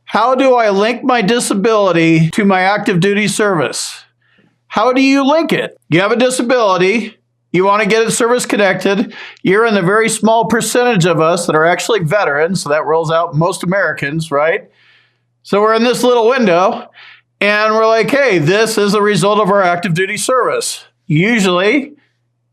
How do I link my disability to my active duty service? How do you link it? You have a disability. You want to get it service connected. You're in the very small percentage of us that are actually veterans. So that rolls out most Americans, right? So we're in this little window and we're like, hey, this is a result of our active duty service. Usually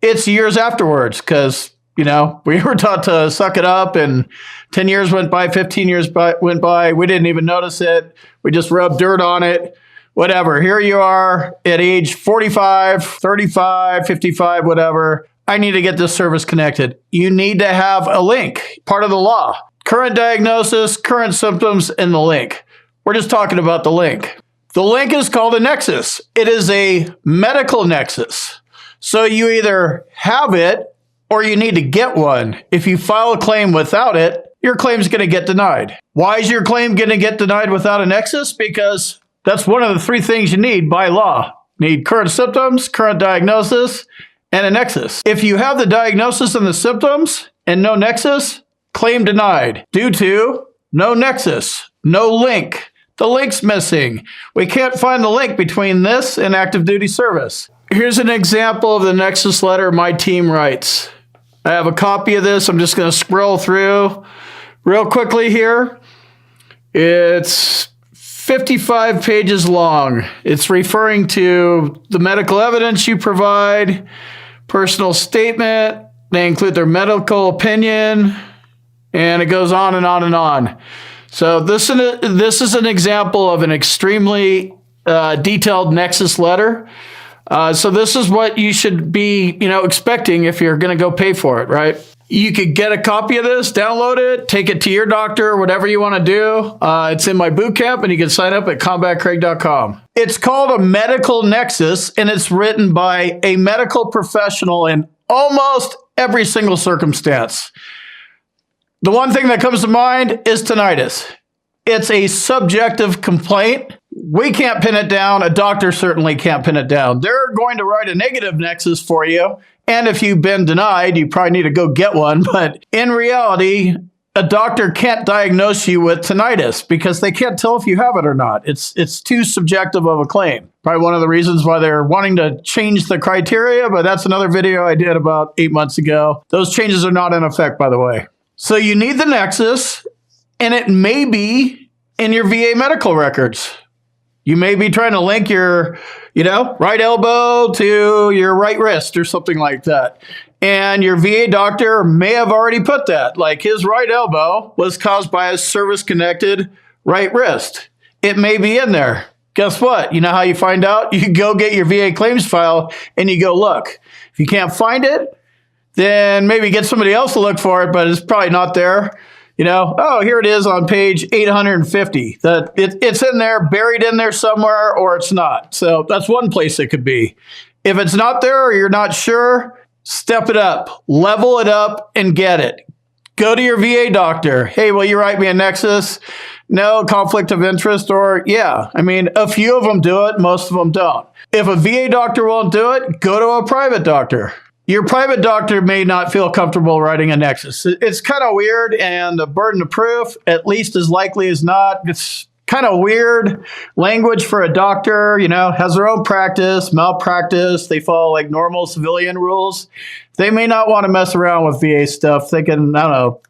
it's years afterwards because, we were taught to suck it up and 10 years went by, 15 years went by. We didn't even notice it. We just rubbed dirt on it. Whatever. Here you are at age 45, 35, 55, whatever. I need to get this service connected. You need to have a link, part of the law. Current diagnosis, current symptoms, and the link. We're just talking about the link. The link is called a nexus. It is a medical nexus. So you either have it or you need to get one. If you file a claim without it, your claim is going to get denied. Why is your claim going to get denied without a nexus? Because that's one of the three things you need by law. You need current symptoms, current diagnosis, and a nexus. If you have the diagnosis and the symptoms and no nexus, claim denied due to no nexus, no link. The link's missing. We can't find the link between this and active duty service. Here's an example of the nexus letter my team writes. I have a copy of this. I'm just going to scroll through real quickly here. It's 55 pages long. It's referring to the medical evidence you provide, personal statement. They include their medical opinion, and it goes on and on and on. So this is an example of an extremely detailed nexus letter. So this is what you should be, expecting if you're going to go pay for it, right? You could get a copy of this, download it, take it to your doctor, whatever you want to do. It's in my boot camp, and you can sign up at combatcraig.com. It's called a medical nexus, and it's written by a medical professional in almost every single circumstance. The one thing that comes to mind is tinnitus. It's a subjective complaint. We can't pin it down. A doctor certainly can't pin it down. They're going to write a negative nexus for you. And if you've been denied, you probably need to go get one. But in reality, a doctor can't diagnose you with tinnitus because they can't tell if you have it or not. It's too subjective of a claim. Probably one of the reasons why they're wanting to change the criteria, but that's another video I did about 8 months ago. Those changes are not in effect, by the way. So you need the nexus, and it may be in your VA medical records. You may be trying to link your, right elbow to your right wrist or something like that. And your VA doctor may have already put that, like his right elbow was caused by a service-connected right wrist. It may be in there. Guess what? You know how you find out? You go get your VA claims file and you go look. If you can't find it, then maybe get somebody else to look for it, but it's probably not there. Here it is on page 850. It's in there, buried in there somewhere, or it's not. So that's one place it could be. If it's not there or you're not sure, step it up, level it up, and get it. Go to your VA doctor. Hey, will you write me a nexus? No, conflict of interest, or yeah. A few of them do it, most of them don't. If a VA doctor won't do it, go to a private doctor. Your private doctor may not feel comfortable writing a nexus. It's kind of weird, and the burden of proof, at least as likely as not, it's kind of weird language for a doctor, has their own practice, malpractice. They follow like normal civilian rules. They may not want to mess around with VA stuff, thinking, not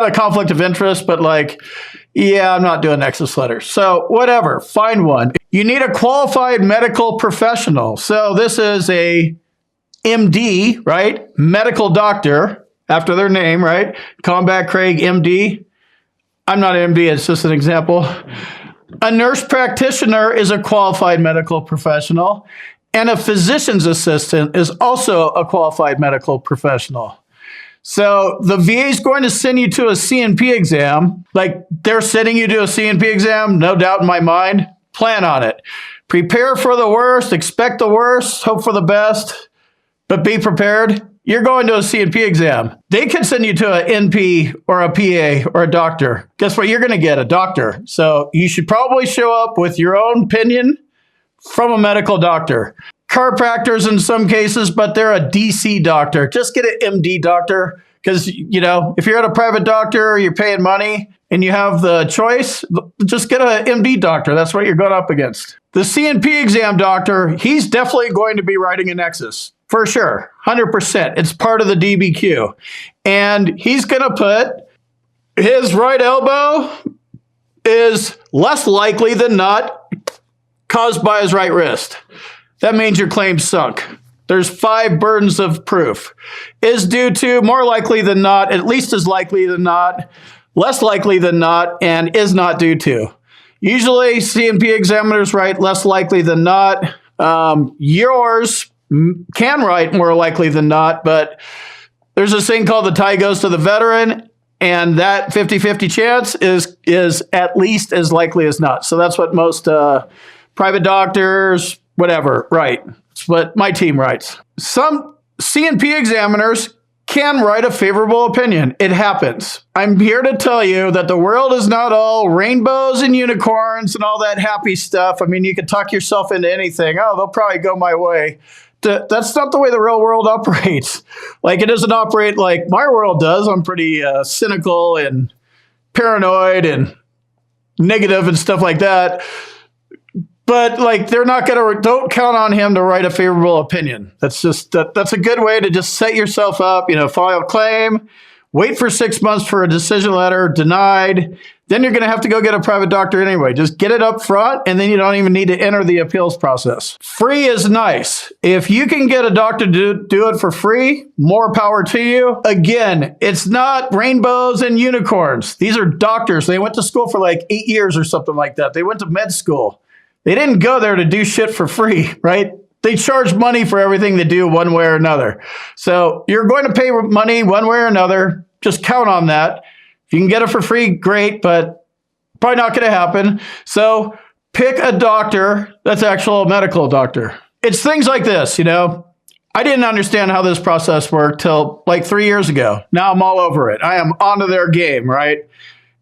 a conflict of interest, but I'm not doing nexus letters. So whatever, find one. You need a qualified medical professional. So this is a MD, right? Medical doctor, after their name, right? Combat Craig, MD. I'm not an MD, it's just an example. A nurse practitioner is a qualified medical professional, and a physician's assistant is also a qualified medical professional. So the VA is going to send you to a CNP exam, like they're sending you to a CNP exam, no doubt in my mind. Plan on it. Prepare for the worst, expect the worst, hope for the best. But be prepared. You're going to a CNP exam. They can send you to an NP or a PA or a doctor. Guess what? You're going to get a doctor. So you should probably show up with your own opinion from a medical doctor. Chiropractors in some cases, but they're a DC doctor. Just get an MD doctor because, if you're at a private doctor, you're paying money and you have the choice, just get an MD doctor. That's what you're going up against. The CNP exam doctor, he's definitely going to be writing a Nexus. For sure, 100%. It's part of the DBQ. And he's going to put his right elbow is less likely than not caused by his right wrist. That means your claim's sunk. There's 5 burdens of proof. Is due to, more likely than not, at least as likely than not, less likely than not, and is not due to. Usually, CNP examiners write less likely than not. Yours can write more likely than not, but there's this thing called the tie goes to the veteran, and that 50-50 chance is at least as likely as not. So that's what most private doctors, whatever, write. It's what my team writes. Some CNP examiners can write a favorable opinion. It happens. I'm here to tell you that the world is not all rainbows and unicorns and all that happy stuff. I mean, you can talk yourself into anything. Oh, they'll probably go my way. That's not the way the real world operates. Like, it doesn't operate like my world does. I'm pretty cynical and paranoid and negative and stuff like that. But like, they're not going to, don't count on him to write a favorable opinion. That's just, that's a good way to just set yourself up, file a claim, wait for 6 months for a decision letter, denied. Then you're going to have to go get a private doctor anyway. Just get it up front, and then you don't even need to enter the appeals process. Free is nice. If you can get a doctor to do it for free, more power to you. Again, it's not rainbows and unicorns. These are doctors. They went to school for like 8 years or something like that. They went to med school. They didn't go there to do shit for free, right? They charge money for everything they do one way or another. So you're going to pay money one way or another. Just count on that. If you can get it for free, great, but probably not going to happen. So pick a doctor that's actual medical doctor. It's things like this, I didn't understand how this process worked till like 3 years ago. Now I'm all over it. I am onto their game, right?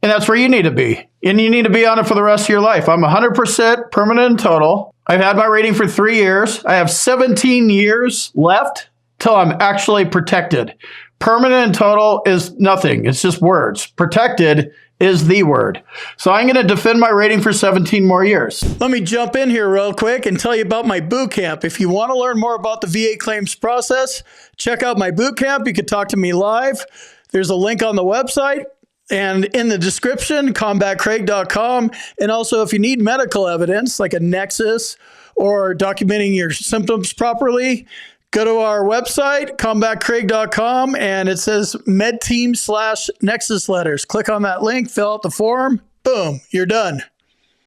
And that's where you need to be. And you need to be on it for the rest of your life. I'm 100% permanent and total. I've had my rating for 3 years. I have 17 years left till I'm actually protected. Permanent and total is nothing. It's just words. Protected is the word. So I'm going to defend my rating for 17 more years. Let me jump in here real quick and tell you about my boot camp. If you want to learn more about the VA claims process, check out my boot camp. You can talk to me live. There's a link on the website. And in the description, combatcraig.com. And also, if you need medical evidence, like a Nexus or documenting your symptoms properly, go to our website, combatcraig.com, and it says medteam/Nexus letters. Click on that link, fill out the form, boom, you're done.